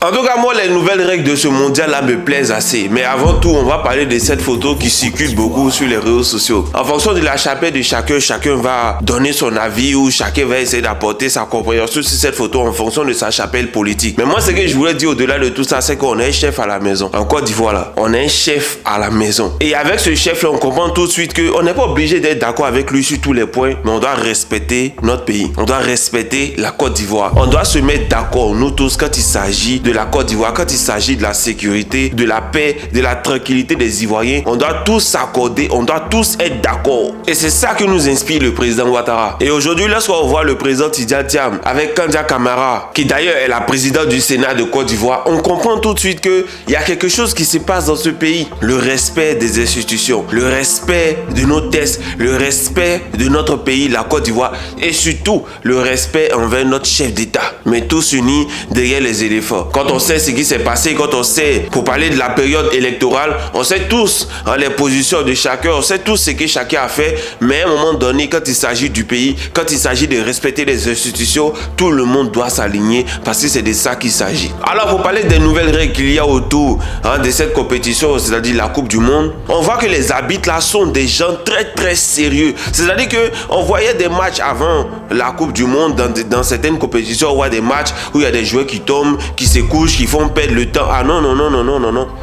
En tout cas, moi, les nouvelles règles de ce mondial-là me plaisent assez. Mais avant tout, on va parler de cette photo qui circule beaucoup sur les réseaux sociaux. En fonction de la chapelle de chacun va donner son avis ou chacun va essayer d'apporter sa compréhension sur cette photo en fonction de sa chapelle politique. Mais moi, ce que je voulais dire au-delà de tout ça, c'est qu'on est un chef à la maison. En Côte d'Ivoire, là, on est un chef à la maison. Et avec ce chef-là, on comprend tout de suite qu'on n'est pas obligé d'être d'accord avec lui sur tous les points, mais on doit respecter notre pays. On doit respecter la Côte d'Ivoire. On doit se mettre d'accord, nous tous, quand il s'agit de la Côte d'Ivoire, quand il s'agit de la sécurité, de la paix, de la tranquillité des Ivoiriens, on doit tous s'accorder, on doit tous être d'accord. Et c'est ça que nous inspire le président Ouattara. Et aujourd'hui, lorsqu'on voit le président Tidjane Thiam avec Kandia Camara, qui d'ailleurs est la présidente du Sénat de Côte d'Ivoire, on comprend tout de suite qu'il y a quelque chose qui se passe dans ce pays. Le respect des institutions, le respect de nos tests, le respect de notre pays, la Côte d'Ivoire, et surtout le respect envers notre chef d'État. Mais tous unis derrière les éléphants. Quand on sait ce qui s'est passé, quand on sait, pour parler de la période électorale, on sait tous les positions de chacun, on sait tous ce que chacun a fait, mais à un moment donné, quand il s'agit du pays, quand il s'agit de respecter les institutions, tout le monde doit s'aligner parce que c'est de ça qu'il s'agit. Alors, pour parler des nouvelles règles qu'il y a autour de cette compétition, c'est-à-dire la Coupe du Monde, on voit que les arbitres là sont des gens très sérieux. C'est-à-dire qu'on voyait des matchs avant la Coupe du Monde dans certaines compétitions, on voit des matchs où il y a des joueurs qui tombent, qui se couchent, qui font perdre le temps. Ah non.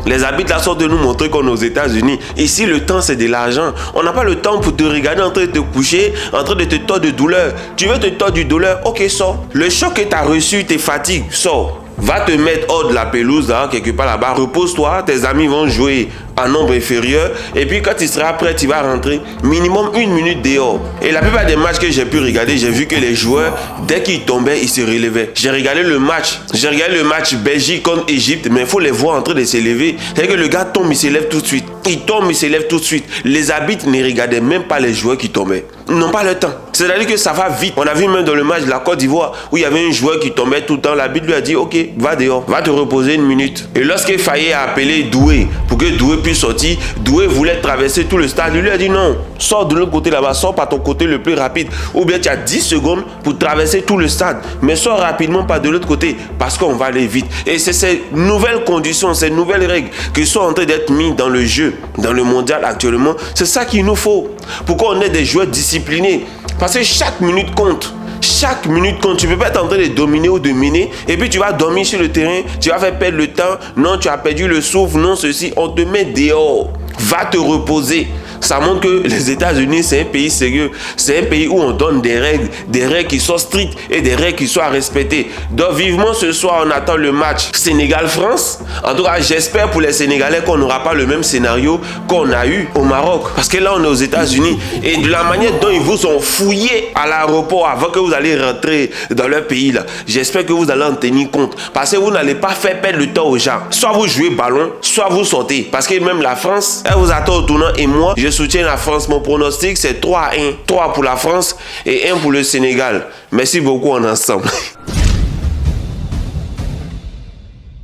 Les arbitres là sont de nous montrer qu'on est aux États-Unis. Ici, le temps, c'est de l'argent. On n'a pas le temps pour te regarder en train de te coucher, en train de te tordre de douleur. Tu veux te tordre du douleur? Ok, sors. Le choc que tu as reçu te fatigue, sors. Va te mettre hors de la pelouse, là, quelque part là-bas. Repose-toi, tes amis vont jouer en nombre inférieur. Et puis quand tu seras prêt, tu vas rentrer minimum 1 minute dehors. Et la plupart des matchs que j'ai pu regarder, j'ai vu que les joueurs, dès qu'ils tombaient, ils se relevaient. J'ai regardé le match Belgique contre Égypte, mais il faut les voir en train de se lever. C'est que le gars tombe, il se lève tout de suite. Il tombe, il se lève tout de suite. Les arbitres ne regardaient même pas les joueurs qui tombaient. Ils n'ont pas le temps. C'est-à-dire que ça va vite. On a vu même dans le match de la Côte d'Ivoire où il y avait un joueur qui tombait tout le temps. L'arbitre lui a dit, ok, va dehors, va te reposer 1 minute. Et lorsqu'il Faye a appelé Doué pour que Doué puisse sortir, Doué voulait traverser tout le stade. Il lui a dit non, sors de l'autre côté là-bas, sors par ton côté le plus rapide. Ou bien tu as 10 secondes pour traverser tout le stade. Mais sors rapidement par de l'autre côté parce qu'on va aller vite. Et c'est ces nouvelles conditions, ces nouvelles règles qui sont en train d'être mises dans le jeu, dans le mondial actuellement. C'est ça qu'il nous faut. Pourquoi on est des joueurs disciplinés? Parce que chaque minute compte. Chaque minute compte. Tu ne peux pas être en train de dominer ou de miner et puis tu vas dormir sur le terrain, tu vas faire perdre le temps. Non, tu as perdu le souffle. Non, ceci. On te met dehors. Va te reposer. Ça montre que les États-Unis, c'est un pays sérieux. C'est un pays où on donne des règles qui sont strictes et des règles qui soient respectées. Donc, vivement ce soir, on attend le match Sénégal-France. En tout cas, j'espère pour les Sénégalais qu'on n'aura pas le même scénario qu'on a eu au Maroc. Parce que là, on est aux États-Unis. Et de la manière dont ils vous ont fouillé à l'aéroport avant que vous allez rentrer dans leur pays, là, j'espère que vous allez en tenir compte. Parce que vous n'allez pas faire perdre le temps aux gens. Soit vous jouez ballon, soit vous sortez. Parce que même la France, elle vous attend au tournant et moi, je soutiens la France. Mon pronostic, c'est 3-1. 3 pour la France et 1 pour le Sénégal. Merci beaucoup, on est ensemble.